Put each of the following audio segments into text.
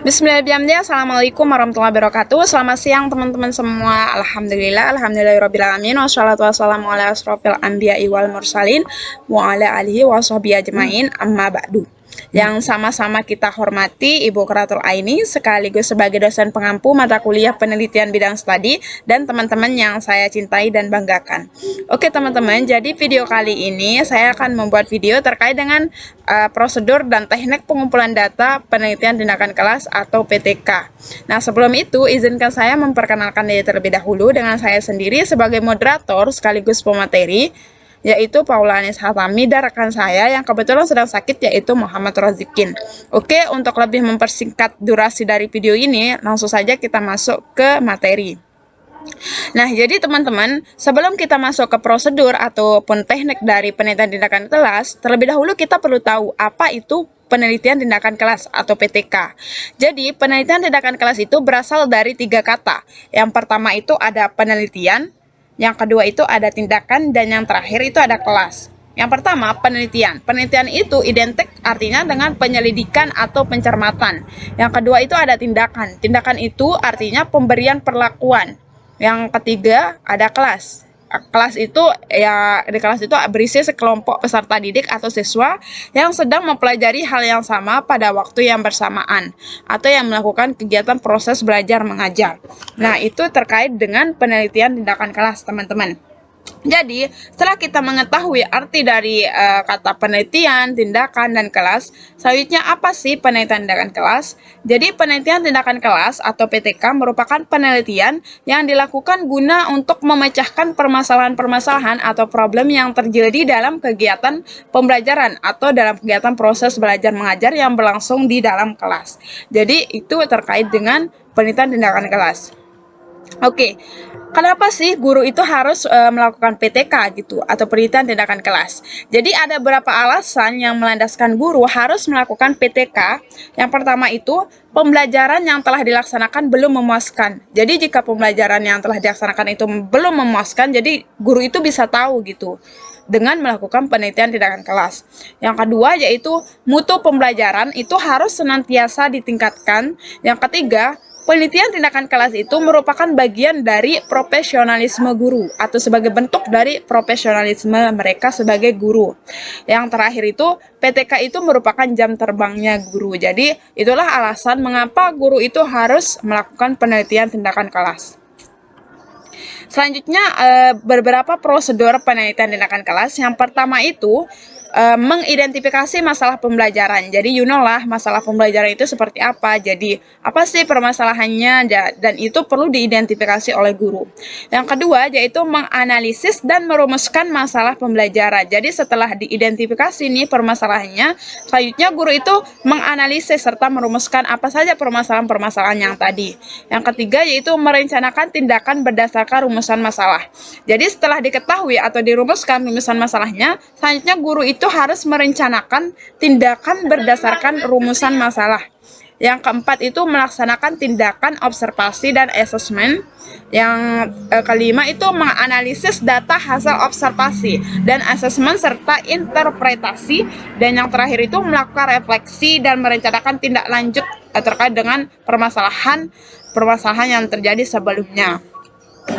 Bismillahirrahmanirrahim. Assalamualaikum warahmatullahi wabarakatuh. Selamat siang teman-teman semua. Alhamdulillahirobbilalamin. Wassalatu wassalamu ala asrofil anbiya'i wal mursalin wa ala alihi wa sahbihi ajmain. Amma ba'du. Yang sama-sama kita hormati Ibu Quratul Aini sekaligus sebagai dosen pengampu mata kuliah penelitian bidang studi dan teman-teman yang saya cintai dan banggakan. Oke teman-teman, jadi video kali ini saya akan membuat video terkait dengan prosedur dan teknik pengumpulan data penelitian tindakan kelas atau PTK. Nah, sebelum itu izinkan saya memperkenalkan diri terlebih dahulu dengan saya sendiri sebagai moderator sekaligus pemateri, yaitu Paula Anis Hatami dan rekan saya yang kebetulan sedang sakit yaitu Muhammad Rozikin. Oke, untuk lebih mempersingkat durasi dari video ini, langsung saja kita masuk ke materi. Nah, jadi teman-teman, sebelum kita masuk ke prosedur ataupun teknik dari penelitian tindakan kelas, terlebih dahulu kita perlu tahu apa itu penelitian tindakan kelas atau PTK. Jadi, penelitian tindakan kelas itu berasal dari 3 kata. Yang pertama itu ada penelitian, yang kedua itu ada tindakan, dan yang terakhir itu ada kelas. Yang pertama, penelitian. Penelitian itu identik artinya dengan penyelidikan atau pencermatan. Yang kedua itu ada tindakan. Tindakan itu artinya pemberian perlakuan. Yang ketiga ada kelas. Kelas itu di kelas itu berisi sekelompok peserta didik atau siswa yang sedang mempelajari hal yang sama pada waktu yang bersamaan atau yang melakukan kegiatan proses belajar mengajar. Nah, itu terkait dengan penelitian tindakan kelas, teman-teman. Jadi, setelah kita mengetahui arti dari kata penelitian, tindakan, dan kelas, selanjutnya apa sih penelitian tindakan kelas? Jadi, penelitian tindakan kelas atau PTK merupakan penelitian yang dilakukan guna untuk memecahkan permasalahan-permasalahan atau problem yang terjadi dalam kegiatan pembelajaran atau dalam kegiatan proses belajar mengajar yang berlangsung di dalam kelas. Jadi, itu terkait dengan penelitian tindakan kelas. Oke, kenapa sih guru itu harus melakukan PTK gitu atau penelitian tindakan kelas? Jadi ada beberapa alasan yang melandaskan guru harus melakukan PTK. Yang pertama itu pembelajaran yang telah dilaksanakan belum memuaskan. Jadi jika pembelajaran yang telah dilaksanakan itu belum memuaskan, jadi guru itu bisa tahu gitu dengan melakukan penelitian tindakan kelas. Yang kedua yaitu mutu pembelajaran itu harus senantiasa ditingkatkan. Yang ketiga, penelitian tindakan kelas itu merupakan bagian dari profesionalisme guru atau sebagai bentuk dari profesionalisme mereka sebagai guru. Yang terakhir itu PTK itu merupakan jam terbangnya guru. Jadi itulah alasan mengapa guru itu harus melakukan penelitian tindakan kelas. Selanjutnya beberapa prosedur penelitian tindakan kelas. Yang pertama itu mengidentifikasi masalah pembelajaran. Jadi lah masalah pembelajaran itu seperti apa. Jadi apa sih permasalahannya, dan itu perlu diidentifikasi oleh guru. Yang kedua yaitu menganalisis dan merumuskan masalah pembelajaran. Jadi setelah diidentifikasi nih permasalahannya, selanjutnya guru itu menganalisis serta merumuskan apa saja permasalahan-permasalahan yang tadi. Yang ketiga yaitu merencanakan tindakan berdasarkan rumusan masalah. Jadi setelah diketahui atau dirumuskan rumusan masalahnya, selanjutnya guru itu harus merencanakan tindakan berdasarkan rumusan masalah. Yang keempat itu melaksanakan tindakan observasi dan asesmen. Yang kelima itu menganalisis data hasil observasi dan asesmen serta interpretasi. Dan yang terakhir itu melakukan refleksi dan merencanakan tindak lanjut terkait dengan permasalahan yang terjadi sebelumnya.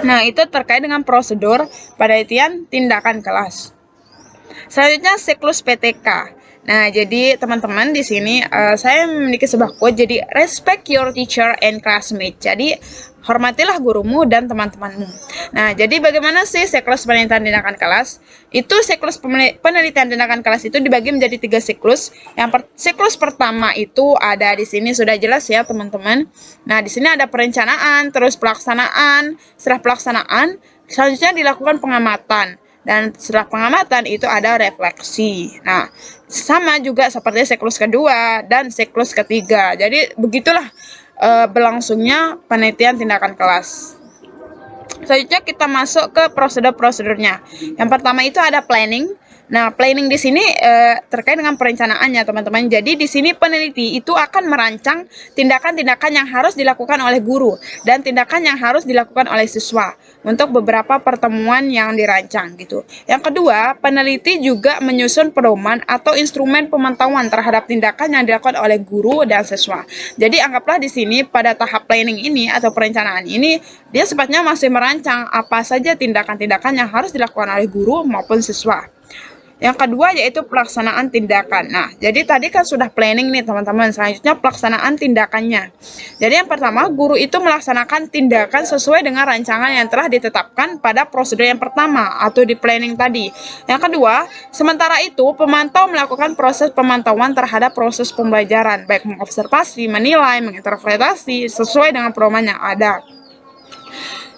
Nah, itu terkait dengan prosedur penelitian tindakan kelas. Selanjutnya siklus PTK. Nah, jadi teman-teman di sini saya memiliki sebuah quote, jadi respect your teacher and classmate. Jadi hormatilah gurumu dan teman-temanmu. Nah, jadi bagaimana sih siklus penelitian tindakan kelas? Itu siklus penelitian tindakan kelas itu dibagi menjadi 3 siklus. Siklus pertama itu ada di sini sudah jelas ya, teman-teman. Nah, di sini ada perencanaan, terus pelaksanaan. Setelah pelaksanaan, selanjutnya dilakukan pengamatan. Dan setelah pengamatan itu ada refleksi. Nah, sama juga seperti siklus kedua dan siklus ketiga. Jadi begitulah berlangsungnya penelitian tindakan kelas. Selanjutnya kita masuk ke prosedur-prosedurnya. Yang pertama itu ada planning. Nah, planning di sini terkait dengan perencanaannya, teman-teman. Jadi di sini peneliti itu akan merancang tindakan-tindakan yang harus dilakukan oleh guru dan tindakan yang harus dilakukan oleh siswa untuk beberapa pertemuan yang dirancang gitu. Yang kedua, peneliti juga menyusun pedoman atau instrumen pemantauan terhadap tindakan yang dilakukan oleh guru dan siswa. Jadi anggaplah di sini pada tahap planning ini atau perencanaan ini dia sifatnya masih merancang apa saja tindakan-tindakan yang harus dilakukan oleh guru maupun siswa. Yang kedua yaitu pelaksanaan tindakan. Nah, jadi tadi kan sudah planning nih teman-teman, selanjutnya pelaksanaan tindakannya. Jadi yang pertama, guru itu melaksanakan tindakan sesuai dengan rancangan yang telah ditetapkan pada prosedur yang pertama atau di planning tadi. Yang kedua, sementara itu pemantau melakukan proses pemantauan terhadap proses pembelajaran, baik mengobservasi, menilai, menginterpretasi sesuai dengan pedoman yang ada.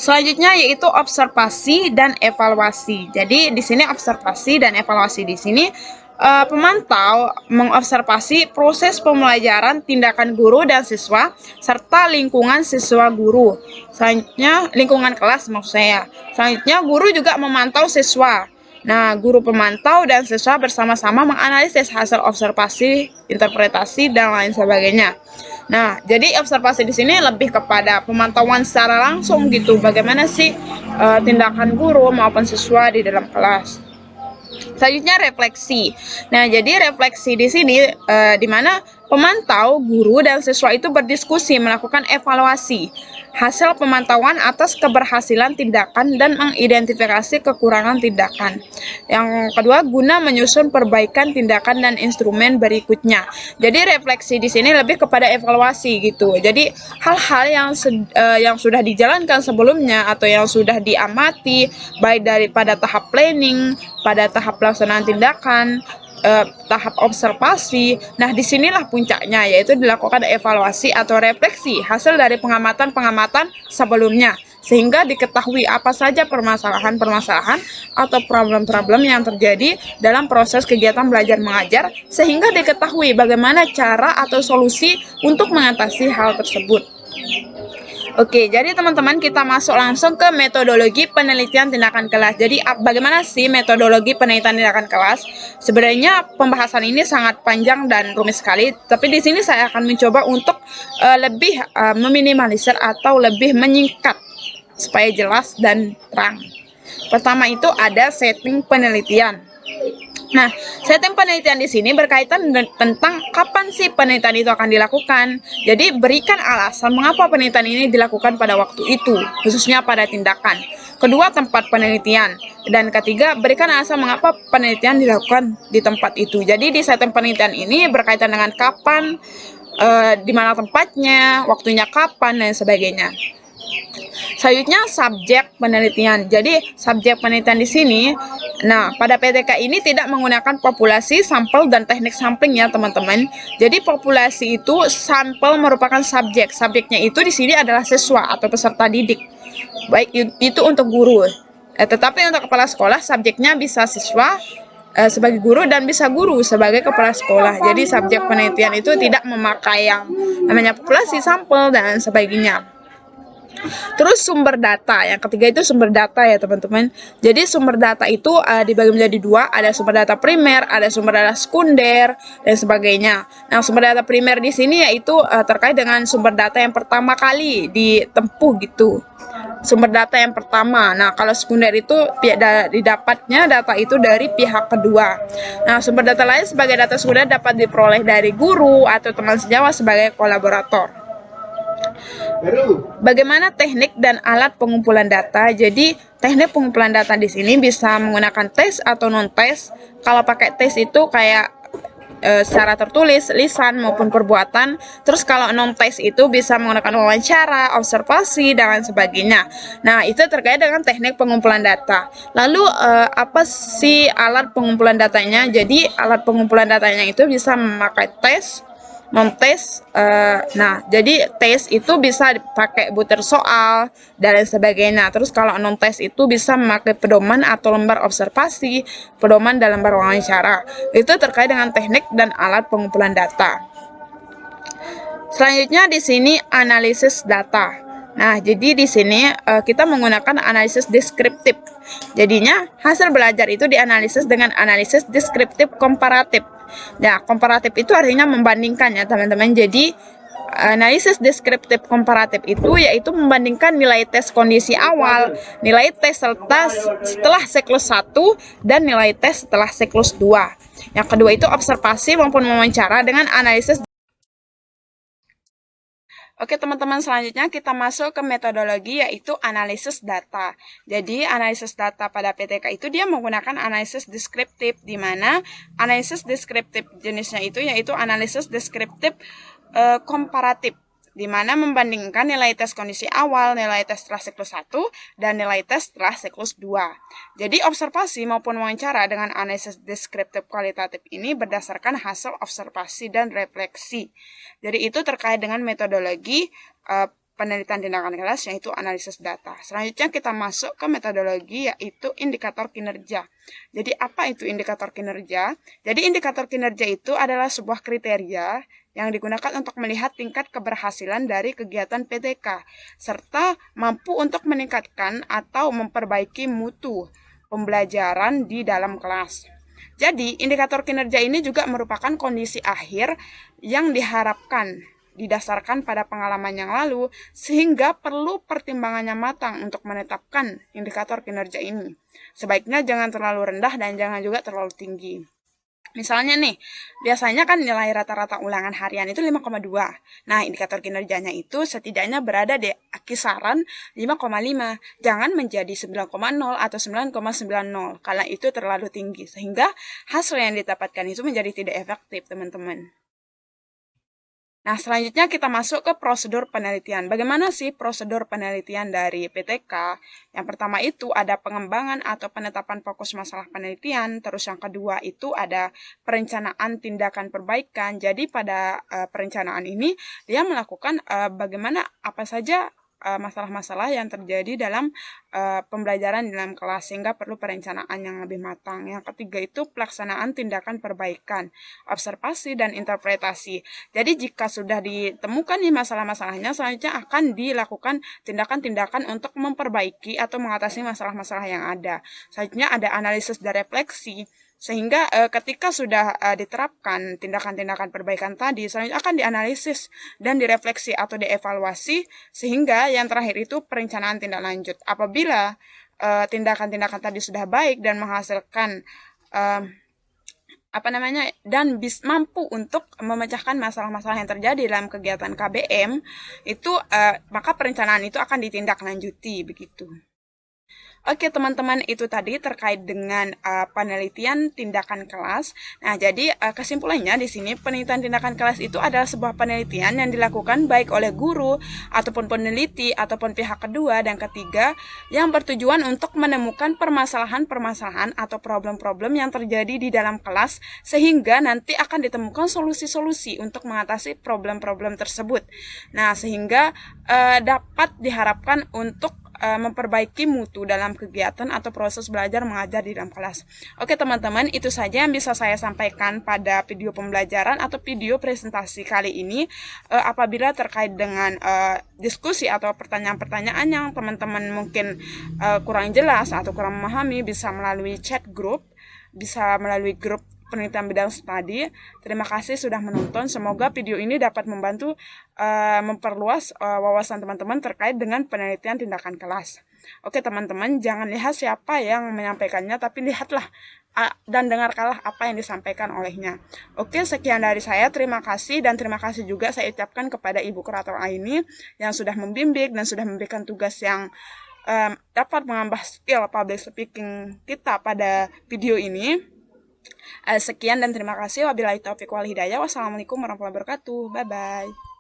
Selanjutnya yaitu observasi dan evaluasi. Jadi di sini observasi dan evaluasi di sini pemantau mengobservasi proses pembelajaran tindakan guru dan siswa serta lingkungan siswa guru. Selanjutnya lingkungan kelas maksud saya. Selanjutnya guru juga memantau siswa. Nah, guru pemantau dan siswa bersama-sama menganalisis hasil observasi, interpretasi, dan lain sebagainya. Nah, jadi observasi di sini lebih kepada pemantauan secara langsung gitu, bagaimana sih tindakan guru maupun siswa di dalam kelas. Selanjutnya refleksi. Nah, jadi refleksi di sini di mana pemantau, guru, dan siswa itu berdiskusi melakukan evaluasi hasil pemantauan atas keberhasilan tindakan dan mengidentifikasi kekurangan tindakan. Yang kedua, guna menyusun perbaikan tindakan dan instrumen berikutnya. Jadi refleksi di sini lebih kepada evaluasi gitu. Jadi hal-hal yang sudah dijalankan sebelumnya atau yang sudah diamati baik daripada tahap planning, pada tahap pelaksanaan tindakan, tahap observasi. Nah, disinilah puncaknya, yaitu dilakukan evaluasi atau refleksi hasil dari pengamatan-pengamatan sebelumnya, sehingga diketahui apa saja permasalahan-permasalahan atau problem-problem yang terjadi dalam proses kegiatan belajar mengajar, sehingga diketahui bagaimana cara atau solusi untuk mengatasi hal tersebut. Oke, jadi teman-teman kita masuk langsung ke metodologi penelitian tindakan kelas. Jadi bagaimana sih metodologi penelitian tindakan kelas? Sebenarnya pembahasan ini sangat panjang dan rumit sekali, tapi di sini saya akan mencoba untuk lebih meminimalisir atau lebih menyingkat supaya jelas dan terang. Pertama itu ada setting penelitian. Nah, setting penelitian di sini berkaitan tentang kapan sih penelitian itu akan dilakukan. Jadi, berikan alasan mengapa penelitian ini dilakukan pada waktu itu, khususnya pada tindakan. Kedua, tempat penelitian. Dan ketiga, berikan alasan mengapa penelitian dilakukan di tempat itu. Jadi, di setting penelitian ini berkaitan dengan kapan, di mana tempatnya, waktunya kapan, dan sebagainya. Selanjutnya subjek penelitian. Jadi subjek penelitian di sini, nah pada PTK ini tidak menggunakan populasi, sampel, dan teknik sampling ya teman-teman. Jadi populasi itu sampel merupakan subjek. Subjeknya itu di sini adalah siswa atau peserta didik. Baik itu untuk guru. Tetapi untuk kepala sekolah subjeknya bisa siswa sebagai guru dan bisa guru sebagai kepala sekolah. Jadi subjek penelitian itu tidak memakai yang namanya populasi, sampel, dan sebagainya. Terus sumber data, yang ketiga itu sumber data ya teman-teman. Jadi sumber data itu dibagi menjadi dua, ada sumber data primer, ada sumber data sekunder, dan sebagainya. Nah, sumber data primer di sini yaitu terkait dengan sumber data yang pertama kali ditempuh gitu. Sumber data yang pertama. Nah, kalau sekunder itu didapatnya data itu dari pihak kedua. Nah, sumber data lain sebagai data sekunder dapat diperoleh dari guru atau teman sejawat sebagai kolaborator. Bagaimana teknik dan alat pengumpulan data? Jadi teknik pengumpulan data di sini bisa menggunakan tes atau non tes. Kalau pakai tes itu kayak secara tertulis, lisan maupun perbuatan. Terus kalau non tes itu bisa menggunakan wawancara, observasi, dan lain sebagainya. Nah, itu terkait dengan teknik pengumpulan data. Lalu apa sih alat pengumpulan datanya? Jadi alat pengumpulan datanya itu bisa memakai tes, non-tes. Nah, jadi tes itu bisa dipakai butir soal dan lain sebagainya. Terus kalau non-tes itu bisa memakai pedoman atau lembar observasi, pedoman dan lembar wawancara. Itu terkait dengan teknik dan alat pengumpulan data. Selanjutnya di sini analisis data. Nah, jadi di sini kita menggunakan analisis deskriptif. Jadinya hasil belajar itu dianalisis dengan analisis deskriptif komparatif. Nah, komparatif itu artinya membandingkan ya, teman-teman. Jadi analisis deskriptif komparatif itu yaitu membandingkan nilai tes kondisi awal, nilai tes setelah siklus 1 dan nilai tes setelah siklus 2. Yang kedua itu observasi maupun wawancara dengan analisis. Oke teman-teman, selanjutnya kita masuk ke metodologi yaitu analisis data. Jadi analisis data pada PTK itu dia menggunakan analisis deskriptif, di mana analisis deskriptif jenisnya itu yaitu analisis deskriptif komparatif, di mana membandingkan nilai tes kondisi awal, nilai tes setelah siklus 1, dan nilai tes setelah siklus 2. Jadi observasi maupun wawancara dengan analisis deskriptif kualitatif ini berdasarkan hasil observasi dan refleksi. Jadi itu terkait dengan metodologi penelitian tindakan kelas yaitu analisis data. Selanjutnya kita masuk ke metodologi yaitu indikator kinerja. Jadi apa itu indikator kinerja? Jadi indikator kinerja itu adalah sebuah kriteria yang digunakan untuk melihat tingkat keberhasilan dari kegiatan PTK, serta mampu untuk meningkatkan atau memperbaiki mutu pembelajaran di dalam kelas. Jadi, indikator kinerja ini juga merupakan kondisi akhir yang diharapkan didasarkan pada pengalaman yang lalu, sehingga perlu pertimbangannya matang untuk menetapkan indikator kinerja ini. Sebaiknya jangan terlalu rendah dan jangan juga terlalu tinggi. Misalnya nih, biasanya kan nilai rata-rata ulangan harian itu 5,2. Nah, indikator kinerjanya itu setidaknya berada di kisaran 5,5. Jangan menjadi 9,0 atau 9,90, karena itu terlalu tinggi. Sehingga hasil yang didapatkan itu menjadi tidak efektif, teman-teman. Nah, selanjutnya kita masuk ke prosedur penelitian. Bagaimana sih prosedur penelitian dari PTK? Yang pertama itu ada pengembangan atau penetapan fokus masalah penelitian. Terus yang kedua itu ada perencanaan tindakan perbaikan. Jadi pada perencanaan ini dia melakukan bagaimana apa saja masalah-masalah yang terjadi dalam pembelajaran di dalam kelas, sehingga perlu perencanaan yang lebih matang. Yang ketiga itu pelaksanaan tindakan perbaikan, observasi dan interpretasi. Jadi jika sudah ditemukan nih masalah-masalahnya, selanjutnya akan dilakukan tindakan-tindakan untuk memperbaiki atau mengatasi masalah-masalah yang ada. Selanjutnya ada analisis dan refleksi. Sehingga ketika sudah diterapkan tindakan-tindakan perbaikan tadi, selanjutnya akan dianalisis dan direfleksi atau dievaluasi, sehingga yang terakhir itu perencanaan tindak lanjut. Apabila tindakan-tindakan tadi sudah baik dan menghasilkan mampu untuk memecahkan masalah-masalah yang terjadi dalam kegiatan KBM, itu maka perencanaan itu akan ditindaklanjuti begitu. Oke teman-teman, itu tadi terkait dengan penelitian tindakan kelas. Nah, jadi kesimpulannya di sini penelitian tindakan kelas itu adalah sebuah penelitian yang dilakukan baik oleh guru ataupun peneliti ataupun pihak kedua dan ketiga yang bertujuan untuk menemukan permasalahan-permasalahan atau problem-problem yang terjadi di dalam kelas, sehingga nanti akan ditemukan solusi-solusi untuk mengatasi problem-problem tersebut. Nah, sehingga dapat diharapkan untuk memperbaiki mutu dalam kegiatan atau proses belajar mengajar di dalam kelas. Oke teman-teman, itu saja yang bisa saya sampaikan pada video pembelajaran atau video presentasi kali ini. Apabila terkait dengan diskusi atau pertanyaan-pertanyaan yang teman-teman mungkin kurang jelas atau kurang memahami, bisa melalui chat group, bisa melalui grup penelitian bidang studi. Terima kasih sudah menonton. Semoga video ini dapat membantu memperluas wawasan teman-teman terkait dengan penelitian tindakan kelas. Oke teman-teman, jangan lihat siapa yang menyampaikannya, tapi lihatlah dan dengarkanlah apa yang disampaikan olehnya. Oke, sekian dari saya. Terima kasih, dan terima kasih juga saya ucapkan kepada Ibu Kurator Aini yang sudah membimbing dan sudah memberikan tugas yang dapat menambah skill public speaking kita pada video ini. Sekian dan terima kasih. Wabillahi taufiq wal hidayah. Wassalamualaikum warahmatullahi wabarakatuh. Bye bye.